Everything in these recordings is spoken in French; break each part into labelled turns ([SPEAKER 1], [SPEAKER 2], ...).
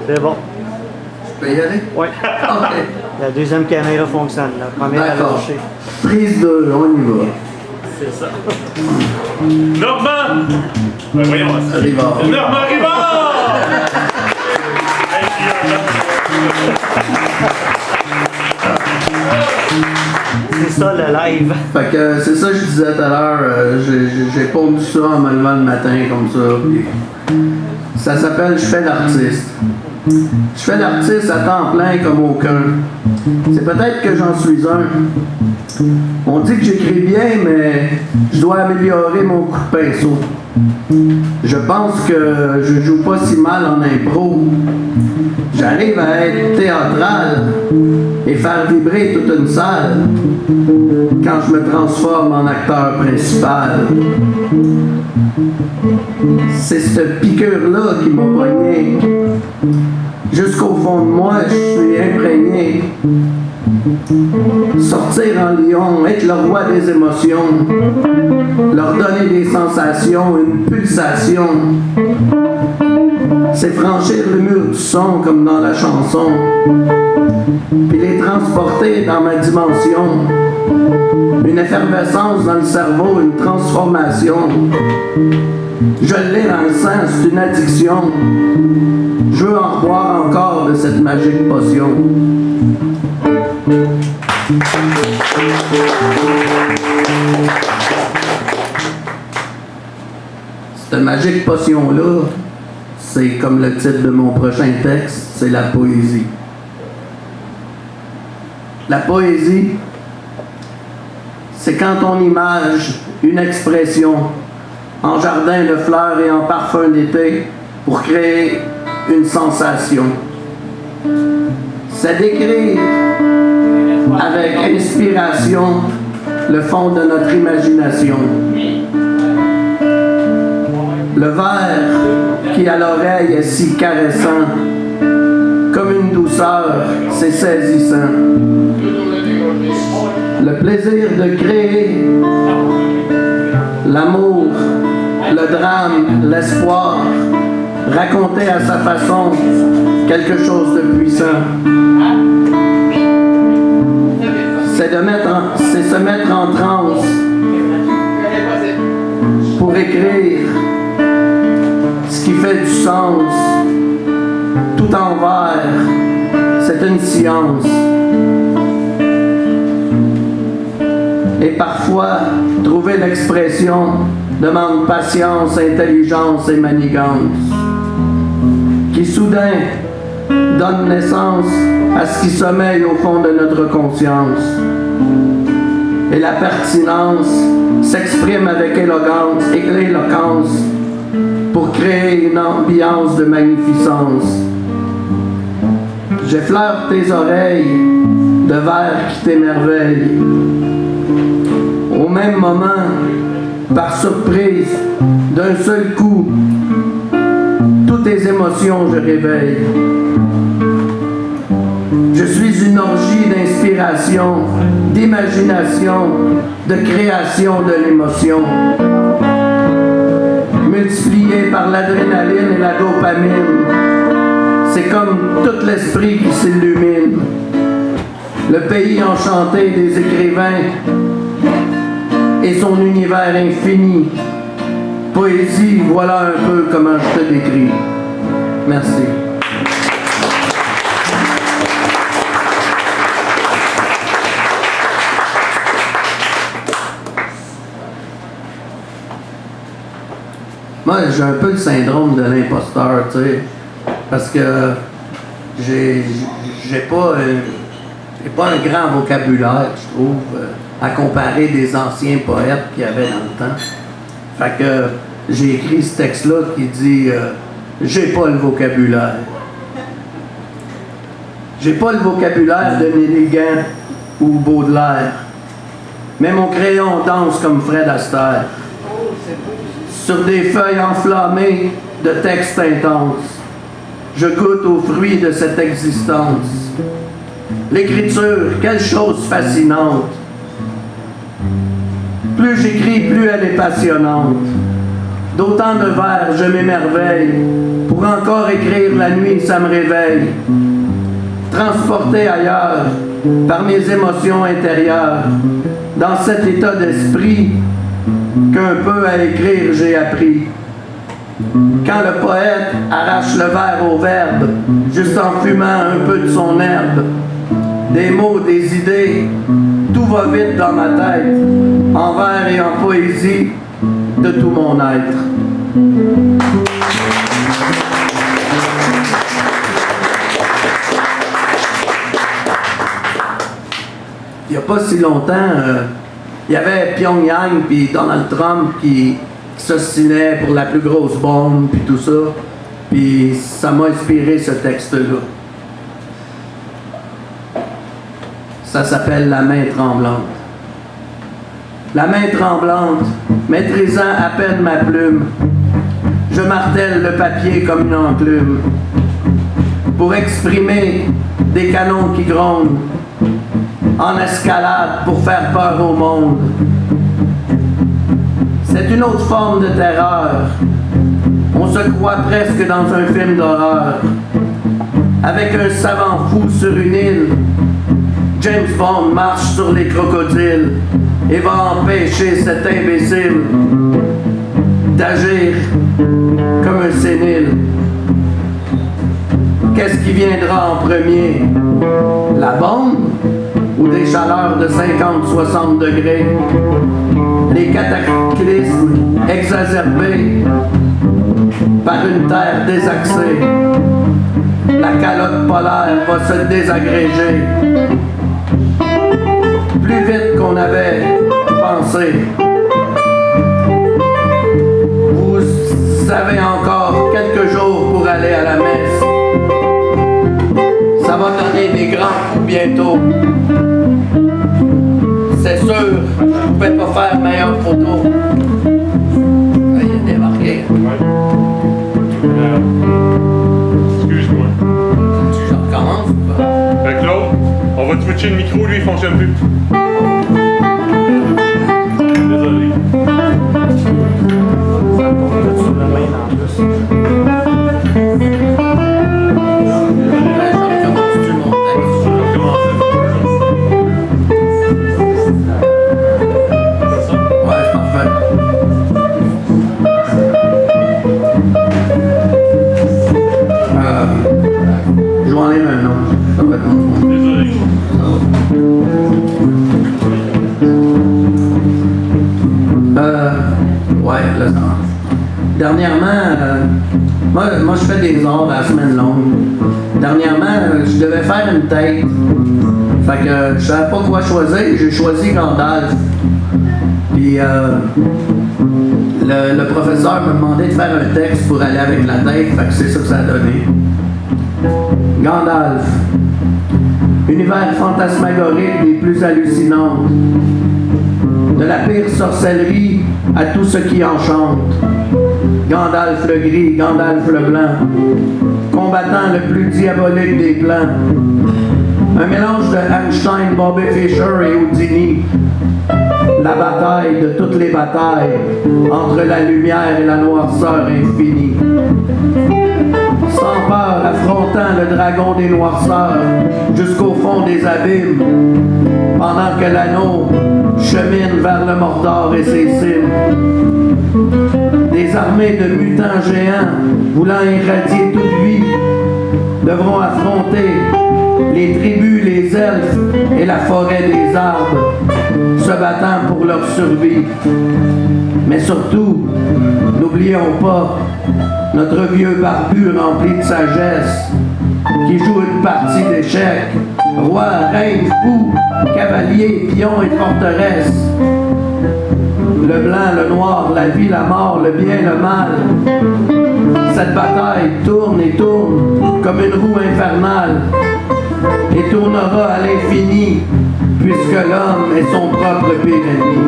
[SPEAKER 1] C'est bon.
[SPEAKER 2] Je peux y aller?
[SPEAKER 1] Oui.
[SPEAKER 2] OK.
[SPEAKER 1] La deuxième caméra fonctionne. La première a
[SPEAKER 2] D'accord.
[SPEAKER 1] lâché.
[SPEAKER 2] Prise 2, on y va.
[SPEAKER 1] C'est ça.
[SPEAKER 3] Normand! Ben voyons,
[SPEAKER 2] Rivard.
[SPEAKER 3] Normand Rivard!
[SPEAKER 1] C'est ça le live.
[SPEAKER 2] Fait que c'est ça que je disais tout à l'heure, j'ai pondu ça en me levant le matin comme ça. Puis ça s'appelle Je fais l'artiste. Je fais l'artiste à temps plein comme aucun. C'est peut-être que j'en suis un. On dit que j'écris bien, mais je dois améliorer mon coup de pinceau. Je pense que je joue pas si mal en impro. J'arrive à être théâtral et faire vibrer toute une salle quand je me transforme en acteur principal. C'est cette piqûre-là qui m'a pogné. Jusqu'au fond de moi, je suis imprégné. Sortir en lion, être le roi des émotions, leur donner des sensations, une pulsation. C'est franchir le mur du son comme dans la chanson, puis les transporter dans ma dimension. Une effervescence dans le cerveau, une transformation. Je l'ai dans le sang, c'est une addiction. Je veux en boire encore de cette magique potion. Cette magique potion-là, c'est comme le titre de mon prochain texte, c'est la poésie. La poésie, c'est quand on image une expression en jardin de fleurs et en parfum d'été pour créer une sensation. C'est d'écrire avec inspiration le fond de notre imagination. Le verre qui à l'oreille est si caressant, comme une douceur, c'est saisissant. Le plaisir de créer, l'amour, le drame, l'espoir, raconter à sa façon quelque chose de puissant. C'est se mettre en transe pour écrire ce qui fait du sens. Tout en vers, c'est une science. Et parfois, trouver l'expression demande patience, intelligence et manigance, qui soudain donne naissance à ce qui sommeille au fond de notre conscience. Et la pertinence s'exprime avec éloquence pour créer une ambiance de magnificence. J'effleure tes oreilles de vers qui t'émerveillent. Au même moment, par surprise, d'un seul coup, toutes tes émotions je réveille. Je suis une orgie d'inspiration, d'imagination, de création de l'émotion, multipliée par l'adrénaline et la dopamine. C'est comme tout l'esprit qui s'illumine. Le pays enchanté des écrivains et son univers infini. Poésie, voilà un peu comment je te décris. Merci. Moi, j'ai un peu le syndrome de l'imposteur, tu sais, parce que j'ai pas un grand vocabulaire, je trouve, à comparer des anciens poètes qu'il y avait dans le temps. Fait que j'ai écrit ce texte-là qui dit j'ai pas le vocabulaire. J'ai pas le vocabulaire de Néligan ou Baudelaire, mais mon crayon danse comme Fred Astaire sur des feuilles enflammées de textes intenses. Je goûte aux fruits de cette existence. L'écriture, quelle chose fascinante. Plus j'écris, plus elle est passionnante. D'autant de vers, je m'émerveille Pour encore écrire la nuit, ça me réveille. Transporté ailleurs par mes émotions intérieures, dans cet état d'esprit qu'un peu à écrire j'ai appris. Quand le poète arrache le verre au verbe, juste en fumant un peu de son herbe, des mots, des idées, tout va vite dans ma tête, en vers et en poésie, de tout mon être. Il n'y a pas si longtemps, il y avait Pyongyang puis Donald Trump qui s'ostinaient pour la plus grosse bombe puis tout ça. Puis ça m'a inspiré ce texte-là. Ça s'appelle La main tremblante. La main tremblante, maîtrisant à peine ma plume, je martèle le papier comme une enclume pour exprimer des canons qui grondent en escalade pour faire peur au monde. C'est une autre forme de terreur. On se croit presque dans un film d'horreur. Avec un savant fou sur une île, James Bond marche sur les crocodiles et va empêcher cet imbécile d'agir comme un sénile. Qu'est-ce qui viendra en premier? La bombe? Ou des chaleurs de 50-60 degrés, les cataclysmes exacerbés par une terre désaxée. La calotte polaire va se désagréger plus vite qu'on avait pensé. Vous avez encore quelques jours pour aller à la messe. Ça va donner des grands coups bientôt. C'est sûr, je ne pouvais pas faire meilleure photo. Il a débarqué.
[SPEAKER 3] Excuse-moi.
[SPEAKER 2] Je recommence ou pas?
[SPEAKER 3] Claude, on va te switcher le micro, lui, il fonctionne plus. Désolé.
[SPEAKER 1] Ça porte sur la main en plus.
[SPEAKER 2] Je recommence-tu mon texte? Ouais, c'est parfait. Je vais enlever un nom. Ça va être bon.
[SPEAKER 3] Désolé.
[SPEAKER 2] Ouais, là, ça va. Dernièrement, moi je fais des heures à la semaine longue. Dernièrement, je devais faire une tête. Fait que je savais pas quoi choisir. J'ai choisi Gandalf. Puis le professeur m'a demandé de faire un texte pour aller avec la tête. Fait que c'est ça que ça a donné. Gandalf. Univers fantasmagorique des plus hallucinants. De la pire sorcellerie à tout ce qui enchante. Gandalf le gris, Gandalf le blanc, combattant le plus diabolique des plans. Un mélange de Einstein, Bobby Fischer et Houdini. La bataille de toutes les batailles entre la lumière et la noirceur infinie. Sans peur, affrontant le dragon des noirceurs jusqu'au fond des abîmes, pendant que l'anneau chemine vers le Mordor et ses cimes. Des armées de mutants géants voulant irradier toute vie devront affronter les tribus, les elfes et la forêt des arbres, se battant pour leur survie. Mais surtout, n'oublions pas notre vieux barbu rempli de sagesse qui joue une partie d'échecs, roi, reine, fou, cavalier, pion et forteresse. Le blanc, le noir, la vie, la mort, le bien, le mal. Cette bataille tourne et tourne comme une roue infernale et tournera à l'infini puisque l'homme est son propre pire ennemi.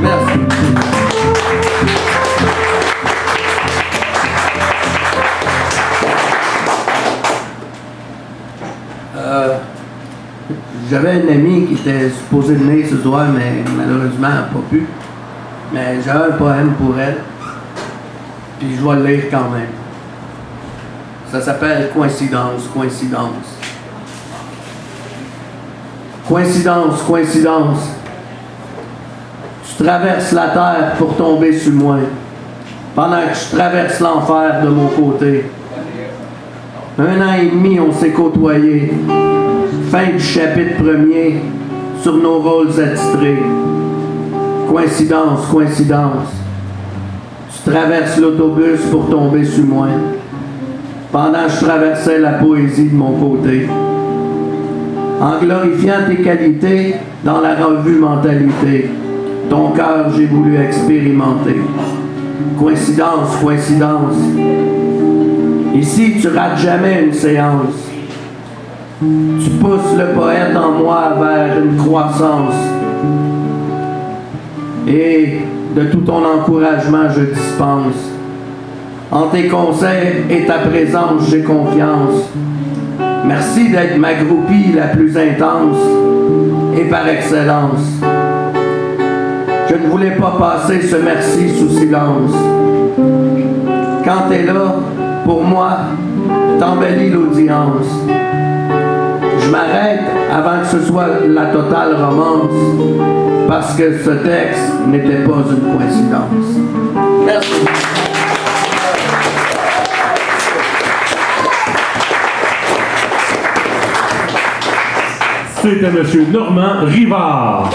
[SPEAKER 2] Merci. J'avais un ami qui était supposé venir ce soir, mais malheureusement, elle n'a pas pu. Mais j'avais un poème pour elle. Puis je vais le lire quand même. Ça s'appelle coïncidence, coïncidence. Coïncidence, coïncidence. Tu traverses la terre pour tomber sur moi, pendant que je traverse l'enfer de mon côté. 1 an et demi, on s'est côtoyés. Fin du chapitre 1er, sur nos rôles attitrés. Coïncidence, coïncidence. Tu traverses l'autobus pour tomber sur moi, pendant que je traversais la poésie de mon côté. En glorifiant tes qualités dans la revue Mentalité, ton cœur j'ai voulu expérimenter. Coïncidence, coïncidence. Ici, tu rates jamais une séance. Tu pousses le poète en moi vers une croissance. Et de tout ton encouragement, je dispense. En tes conseils et ta présence, j'ai confiance. Merci d'être ma groupie la plus intense et par excellence. Je ne voulais pas passer ce merci sous silence. Quand t'es là, pour moi, t'embellis l'audience. Je m'arrête avant que ce soit la totale romance, parce que ce texte n'était pas une coïncidence. Merci.
[SPEAKER 3] C'était M. Normand Rivard.